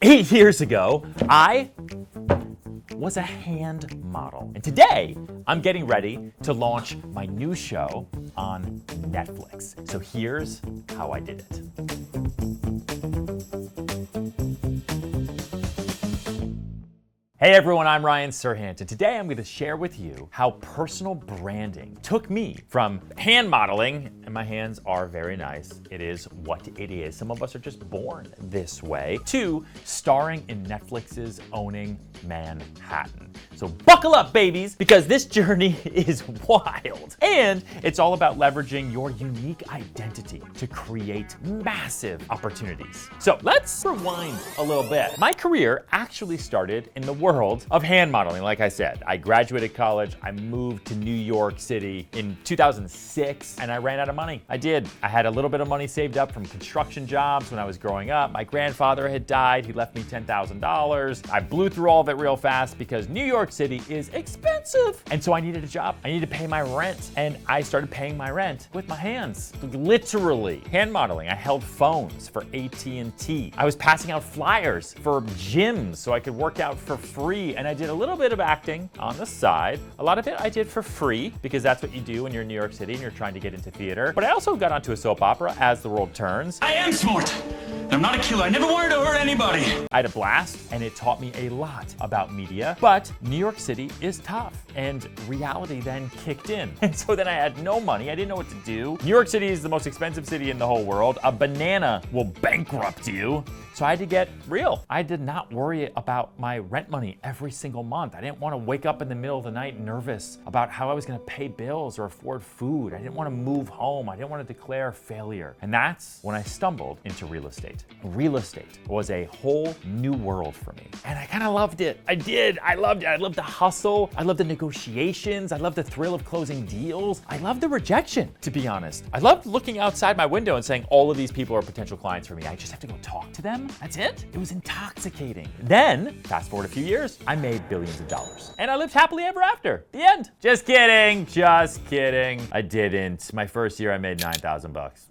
8 years ago, I was a hand model. And today, I'm getting ready to launch my new show on Netflix. So here's how I did it. Hey everyone, I'm Ryan Serhant, and today I'm going to share with you how personal branding took me from hand modeling, and my hands are very nice, it is what it is, some of us are just born this way, to starring in Netflix's owning Manhattan. So buckle up, babies, because this journey is wild. And it's all about leveraging your unique identity to create massive opportunities. So let's rewind a little bit. My career actually started in the world of hand modeling. Like I said, I graduated college, I moved to New York City in 2006, and I ran out of money. I did. I had a little bit of money saved up from construction jobs when I was growing up. My grandfather had died, he left me $10,000. I blew through all of it real fast because New York City is expensive. And so I needed a job. I needed to pay my rent. And I started paying my rent with my hands, literally. Hand modeling. I held phones for AT&T. I was passing out flyers for gyms so I could work out for free. And I did a little bit of acting on the side. A lot of it I did for free because that's what you do when you're in New York City and you're trying to get into theater. But I also got onto a soap opera, As the World Turns. I am smart. I'm not a killer. I never wanted to hurt anybody. I had a blast, and it taught me a lot about media. But New York City is tough, and reality then kicked in. And so then I had no money. I didn't know what to do. New York City is the most expensive city in the whole world. A banana will bankrupt you. So I had to get real. I did not worry about my rent money every single month. I didn't want to wake up in the middle of the night nervous about how I was going to pay bills or afford food. I didn't want to move home. I didn't want to declare failure. And that's when I stumbled into real estate. Real estate was a whole new world for me. And I kind of loved it. I did. I loved it. I loved the hustle. I loved the negotiations. I loved the thrill of closing deals. I loved the rejection, to be honest. I loved looking outside my window and saying, all of these people are potential clients for me. I just have to go talk to them. That's it. It was intoxicating. Then, fast forward a few years, I made billions of dollars. And I lived happily ever after. The end. Just kidding. Just kidding. I didn't. My first year I made 9,000 bucks.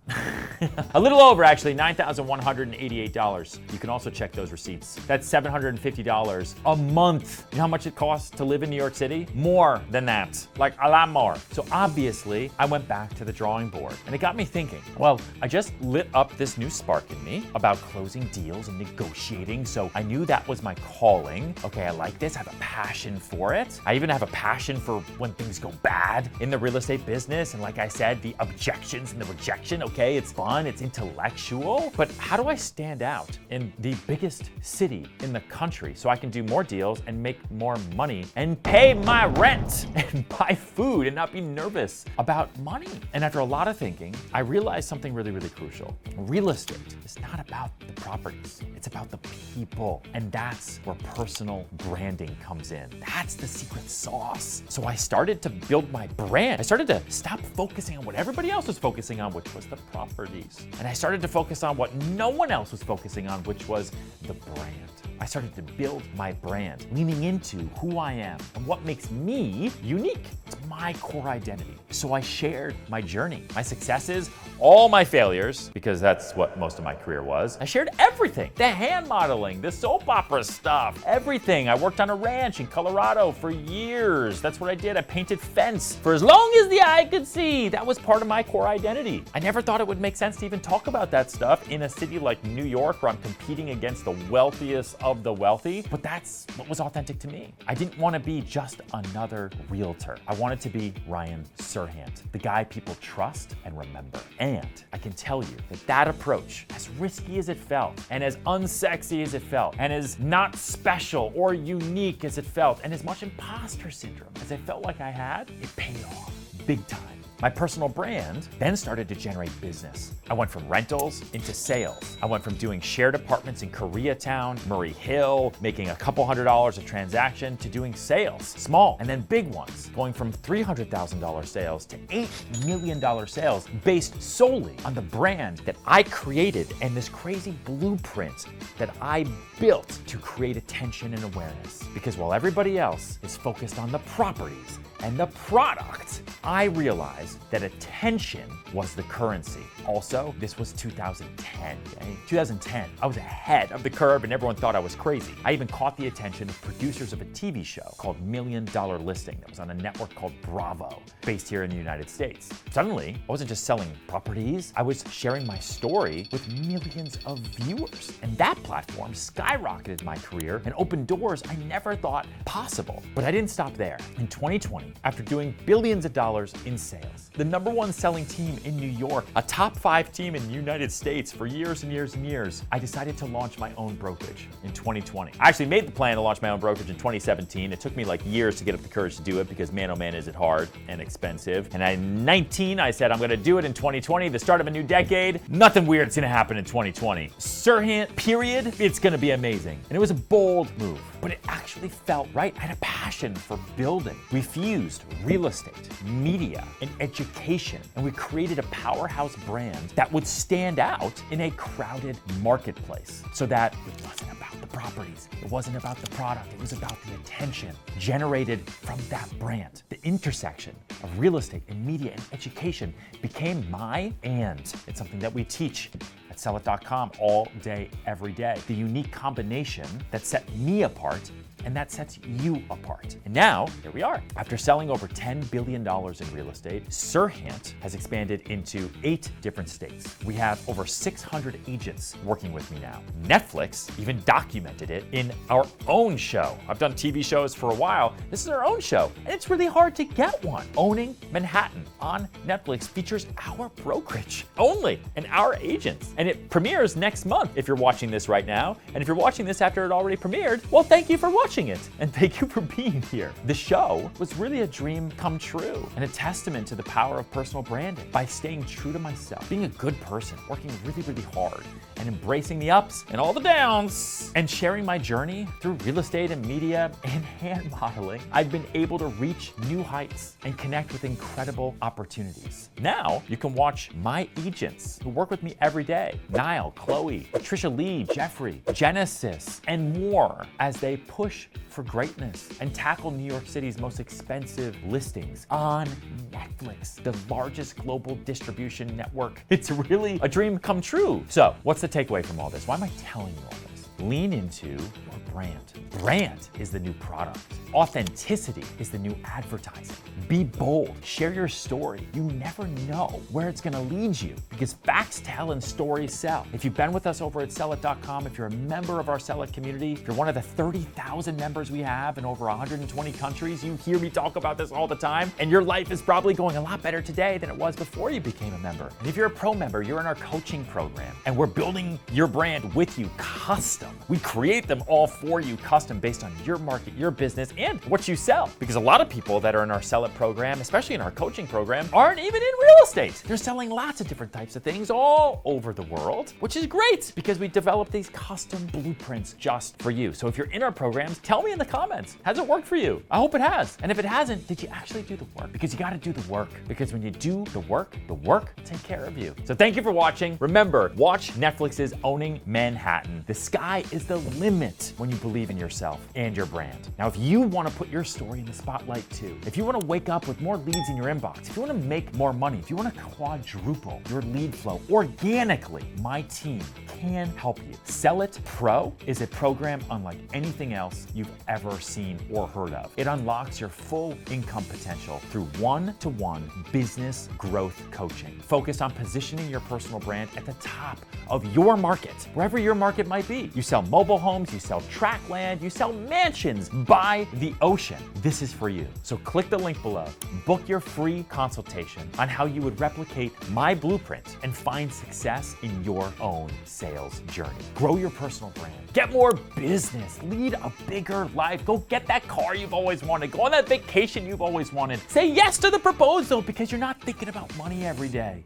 A little over, actually, $9,188. You can also check those receipts. That's $750 a month. You know how much it costs to live in New York City? More than that, like a lot more. So obviously, I went back to the drawing board, and it got me thinking, well, I just lit up this new spark in me about closing deals and negotiating, so I knew that was my calling. Okay, I like this, I have a passion for it. I even have a passion for when things go bad in the real estate business, and like I said, the objections and the rejection, okay, it's fun, it's intellectual, but how do I stand out in the biggest city in the country so I can do more deals and make more money and pay my rent and buy food and not be nervous about money? And after a lot of thinking, I realized something really, really crucial. Real estate is not about the properties, it's about the people. And that's where personal branding comes in. That's the secret sauce. So I started to build my brand. I started to stop focusing on what everybody else was focusing on, which was the properties. And I started to focus on what no one else was focusing on, which was the brand. I started to build my brand, leaning into who I am and what makes me unique. It's my core identity. So I shared my journey, my successes, all my failures, because that's what most of my career was. I shared everything, the hand modeling, the soap opera stuff, everything. I worked on a ranch in Colorado for years. That's what I did. I painted fence for as long as the eye could see. That was part of my core identity. I never thought it would make sense to even talk about that stuff in a city like New York, where I'm competing against the wealthiest of the wealthy, but that's what was authentic to me. I didn't want to be just another realtor. I wanted to be Ryan Serhant, the guy people trust and remember. And I can tell you that that approach, as risky as it felt, and as unsexy as it felt, and as not special or unique as it felt, and as much imposter syndrome as I felt like I had, it paid off big time. My personal brand then started to generate business. I went from rentals into sales. I went from doing shared apartments in Koreatown, Murray Hill, making a couple $100s a transaction, to doing sales, small and then big ones, going from $300,000 sales to $8 million sales based solely on the brand that I created and this crazy blueprint that I built to create attention and awareness. Because while everybody else is focused on the properties and the product, I realized that attention was the currency. Also, this was 2010, okay? 2010, I was ahead of the curve and everyone thought I was crazy. I even caught the attention of producers of a TV show called $1 Million Listing that was on a network called Bravo, based here in the United States. Suddenly, I wasn't just selling properties, I was sharing my story with millions of viewers. And that platform skyrocketed my career and opened doors I never thought possible. But I didn't stop there. In 2020, after doing billions of dollars in sales, the #1 selling team in New York, a top 5 team in the United States for years and years and years, I decided to launch my own brokerage in 2020. I actually made the plan to launch my own brokerage in 2017. It took me like years to get up the courage to do it because man, oh man, is it hard and expensive. And at 19, I said I'm gonna do it in 2020, the start of a new decade. Nothing weird's gonna happen in 2020. Serhant, period, it's gonna be amazing. And it was a bold move, but it actually felt right. I had a passion for building. We fused real estate, media, and education, and we created a powerhouse brand that would stand out in a crowded marketplace so that it wasn't about the properties, it wasn't about the product, it was about the attention generated from that brand. The intersection of real estate and media and education became my and. It's something that we teach at sellit.com all day, every day. The unique combination that set me apart and that sets you apart. And now, here we are. After selling over $10 billion in real estate, Serhant has expanded into 8 different states. We have over 600 agents working with me now. Netflix even documented it in our own show. I've done TV shows for a while. This is our own show, and it's really hard to get one. Owning Manhattan on Netflix features our brokerage only and our agents. And it premieres next month if you're watching this right now. And if you're watching this after it already premiered, well, thank you for watching it, and thank you for being here. The show was really a dream come true and a testament to the power of personal branding. By staying true to myself, being a good person, working really, really hard, and embracing the ups and all the downs, and sharing my journey through real estate and media and hand modeling, I've been able to reach new heights and connect with incredible opportunities. Now, you can watch my agents who work with me every day, Niall, Chloe, Trisha Lee, Jeffrey, Genesis, and more, as they push for greatness and tackle New York City's most expensive listings on Netflix, the largest global distribution network. It's really a dream come true. So, what's the takeaway from all this? Why am I telling you all this? Lean into your brand. Brand is the new product. Authenticity is the new advertising. Be bold. Share your story. You never know where it's going to lead you because facts tell and stories sell. If you've been with us over at sellit.com, if you're a member of our Sellit community, if you're one of the 30,000 members we have in over 120 countries, you hear me talk about this all the time, and your life is probably going a lot better today than it was before you became a member. And if you're a pro member, you're in our coaching program, and we're building your brand with you custom. We create them all for you custom based on your market, your business, and what you sell. Because a lot of people that are in our Sellit program, especially in our coaching program, aren't even in real estate. They're selling lots of different types of things all over the world, which is great because we developed these custom blueprints just for you. So if you're in our programs, tell me in the comments, has it worked for you? I hope it has. And if it hasn't, did you actually do the work? Because you got to do the work. Because when you do the work will take care of you. So thank you for watching. Remember, watch Netflix's Owning Manhattan. The sky is the limit when you believe in yourself and your brand. Now, if you want to put your story in the spotlight too, if you want to wake up with more leads in your inbox, if you want to make more money, if you want to quadruple your lead flow organically, my team can help you. Sellit Pro is a program unlike anything else you've ever seen or heard of. It unlocks your full income potential through one-to-one business growth coaching, focused on positioning your personal brand at the top of your market, wherever your market might be. You sell mobile homes, you sell tract land, you sell mansions by the ocean. This is for you. So click the link below, book your free consultation on how you would replicate my blueprint and find success in your own sales journey. Grow your personal brand, get more business, lead a bigger life, go get that car you've always wanted, go on that vacation you've always wanted. Say yes to the proposal because you're not thinking about money every day.